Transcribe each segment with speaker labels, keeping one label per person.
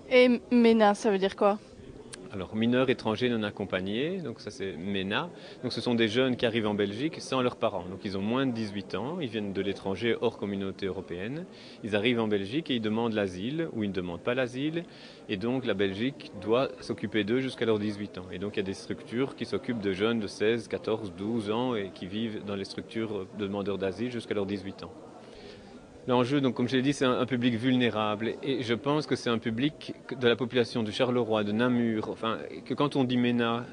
Speaker 1: Et MENA, ça veut dire quoi?
Speaker 2: Alors, mineurs étrangers non accompagnés, donc ça c'est MENA. Donc ce sont des jeunes qui arrivent en Belgique sans leurs parents. Donc ils ont moins de 18 ans, ils viennent de l'étranger hors communauté européenne. Ils arrivent en Belgique et ils demandent l'asile ou ils ne demandent pas l'asile. Et donc la Belgique doit s'occuper d'eux jusqu'à leurs 18 ans. Et donc il y a des structures qui s'occupent de jeunes de 16, 14, 12 ans et qui vivent dans les structures de demandeurs d'asile jusqu'à leurs 18 ans. L'enjeu, donc, comme je l'ai dit, c'est un public vulnérable. Et je pense que c'est un public de la population de Charleroi, de Namur, enfin, que quand on dit MENA,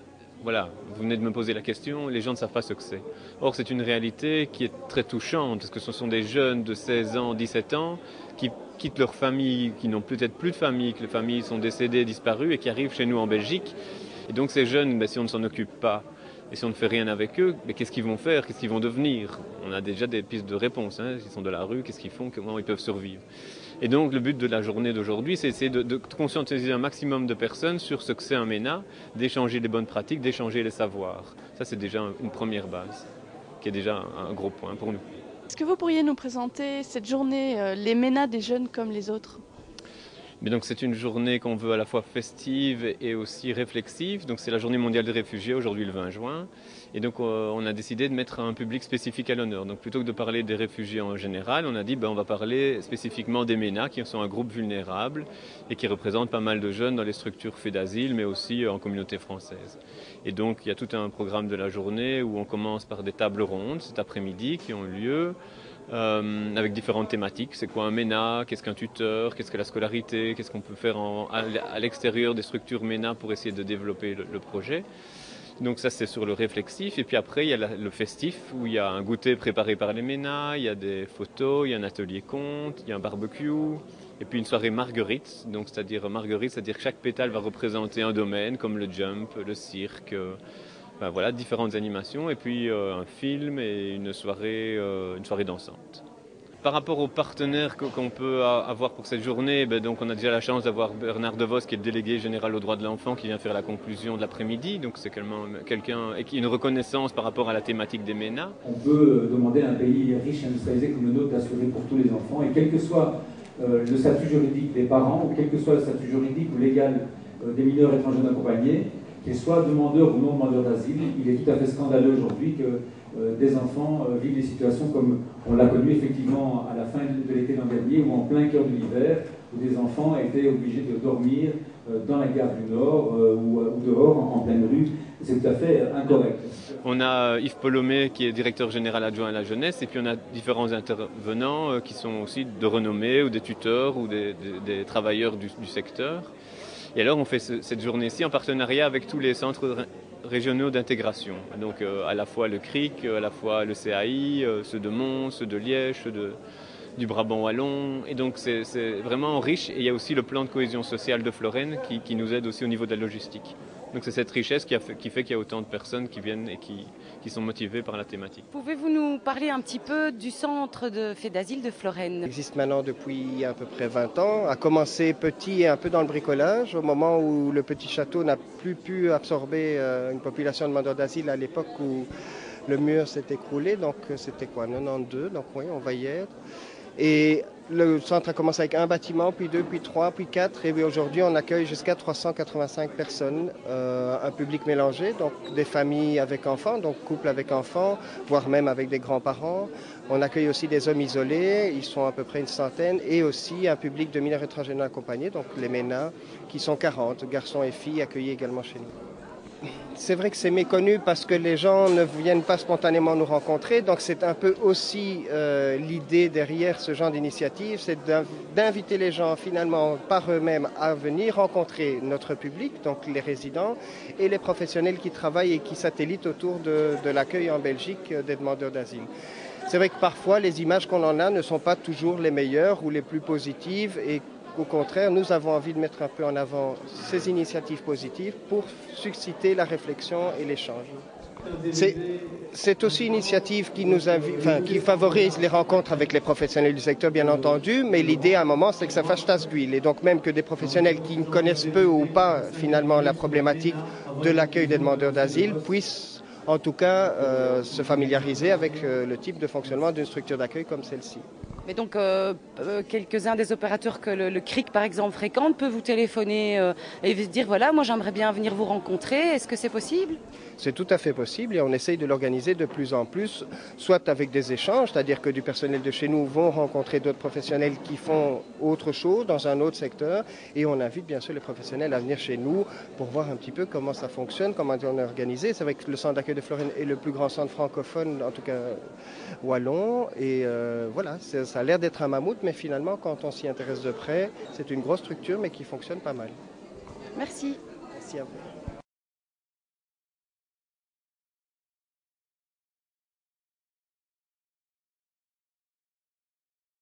Speaker 2: voilà, vous venez de me poser la question, les gens ne savent pas ce que c'est. Or, c'est une réalité qui est très touchante, parce que ce sont des jeunes de 16 ans, 17 ans, qui quittent leur famille, qui n'ont peut-être plus de famille, que les familles sont décédées, disparues, et qui arrivent chez nous en Belgique. Et donc, ces jeunes, si on ne s'en occupe pas, et si on ne fait rien avec eux, mais qu'est-ce qu'ils vont faire? Qu'est-ce qu'ils vont devenir? On a déjà des pistes de réponse. Ils sont de la rue, qu'est-ce qu'ils font? Comment ils peuvent survivre? Et donc le but de la journée d'aujourd'hui, c'est essayer de conscientiser un maximum de personnes sur ce que c'est un MENA, d'échanger les bonnes pratiques, d'échanger les savoirs. Ça, c'est déjà une première base, qui est déjà un gros point pour nous.
Speaker 1: Est-ce que vous pourriez nous présenter cette journée, les MENA des jeunes comme les autres?
Speaker 2: Mais donc c'est une journée qu'on veut à la fois festive et aussi réflexive. Donc c'est la journée mondiale des réfugiés, aujourd'hui le 20 juin. Et donc on a décidé de mettre un public spécifique à l'honneur. Donc plutôt que de parler des réfugiés en général, on a dit on va parler spécifiquement des MENA, qui sont un groupe vulnérable et qui représentent pas mal de jeunes dans les structures faits d'asile, mais aussi en communauté française. Et donc il y a tout un programme de la journée où on commence par des tables rondes cet après-midi qui ont lieu. Avec différentes thématiques. C'est quoi un MENA? Qu'est-ce qu'un tuteur? Qu'est-ce que la scolarité? Qu'est-ce qu'on peut faire à l'extérieur des structures MENA pour essayer de développer le projet? Donc ça, c'est sur le réflexif. Et puis après, il y a le festif, où il y a un goûter préparé par les MENA, il y a des photos, il y a un atelier conte, il y a un barbecue, et puis une soirée marguerite. Donc c'est-à-dire que chaque pétale va représenter un domaine, comme le jump, le cirque, voilà, différentes animations et puis un film et une soirée dansante. Par rapport aux partenaires qu'on peut avoir pour cette journée, donc on a déjà la chance d'avoir Bernard De Vos, qui est le délégué général aux droits de l'enfant, qui vient faire la conclusion de l'après-midi. Donc c'est quelqu'un et qui a une reconnaissance par rapport à la thématique des MENA.
Speaker 3: On peut demander à un pays riche et industrialisé comme le nôtre d'assurer pour tous les enfants, et quel que soit le statut juridique des parents, ou quel que soit le statut juridique ou légal des mineurs étrangers non accompagnés, qu'ils soient demandeurs ou non demandeurs d'asile, il est tout à fait scandaleux aujourd'hui que des enfants vivent des situations comme on l'a connu effectivement à la fin de l'été l'an dernier, ou en plein cœur de l'hiver, où des enfants étaient obligés de dormir dans la gare du Nord ou dehors, en pleine rue. C'est tout à fait incorrect.
Speaker 2: On a Yves Polomé qui est directeur général adjoint à la jeunesse, et puis on a différents intervenants qui sont aussi de renommée, ou des tuteurs, ou des travailleurs du secteur. Et alors on fait cette journée-ci en partenariat avec tous les centres régionaux d'intégration. Donc à la fois le CRIC, à la fois le CAI, ceux de Mons, ceux de Liège, ceux du Brabant wallon. Et donc c'est vraiment riche. Et il y a aussi le plan de cohésion sociale de Florène qui nous aide aussi au niveau de la logistique. Donc c'est cette richesse qui fait qu'il y a autant de personnes qui viennent et qui sont motivées par la thématique.
Speaker 4: Pouvez-vous nous parler un petit peu du centre de fait d'asile de Florène?
Speaker 5: Il existe maintenant depuis à peu près 20 ans, a commencé petit et un peu dans le bricolage, au moment où le petit château n'a plus pu absorber une population de demandeurs d'asile à l'époque où le mur s'est écroulé, donc c'était quoi, 92, donc oui, on va y être. Et le centre a commencé avec un bâtiment, puis deux, puis trois, puis quatre, et aujourd'hui on accueille jusqu'à 385 personnes, un public mélangé, donc des familles avec enfants, donc couples avec enfants, voire même avec des grands-parents. On accueille aussi des hommes isolés, ils sont à peu près une centaine, et aussi un public de mineurs étrangers non accompagnés, donc les MENA, qui sont 40, garçons et filles accueillis également chez nous. C'est vrai que c'est méconnu parce que les gens ne viennent pas spontanément nous rencontrer, donc c'est un peu aussi l'idée derrière ce genre d'initiative, c'est d'inviter les gens finalement par eux-mêmes à venir rencontrer notre public, donc les résidents et les professionnels qui travaillent et qui satellitent autour de l'accueil en Belgique des demandeurs d'asile. C'est vrai que parfois les images qu'on en a ne sont pas toujours les meilleures ou les plus positives, et au contraire, nous avons envie de mettre un peu en avant ces initiatives positives pour susciter la réflexion et l'échange. C'est aussi une initiative qui favorise les rencontres avec les professionnels du secteur, bien entendu, mais l'idée à un moment, c'est que ça fasse tasse d'huile. Et donc même que des professionnels qui ne connaissent peu ou pas finalement la problématique de l'accueil des demandeurs d'asile puissent en tout cas se familiariser avec le type de fonctionnement d'une structure d'accueil comme celle-ci.
Speaker 4: Mais donc, quelques-uns des opérateurs que le CRIC, par exemple, fréquente, peut vous téléphoner et vous dire, voilà, moi j'aimerais bien venir vous rencontrer. Est-ce que c'est possible?
Speaker 5: C'est tout à fait possible et on essaye de l'organiser de plus en plus, soit avec des échanges, c'est-à-dire que du personnel de chez nous vont rencontrer d'autres professionnels qui font autre chose dans un autre secteur, et on invite bien sûr les professionnels à venir chez nous pour voir un petit peu comment ça fonctionne, comment on est organisé. C'est vrai que le centre d'accueil de Florine est le plus grand centre francophone, en tout cas wallon, et voilà, ça a l'air d'être un mammouth, mais finalement quand on s'y intéresse de près, c'est une grosse structure mais qui fonctionne pas mal.
Speaker 4: Merci.
Speaker 5: Merci à vous.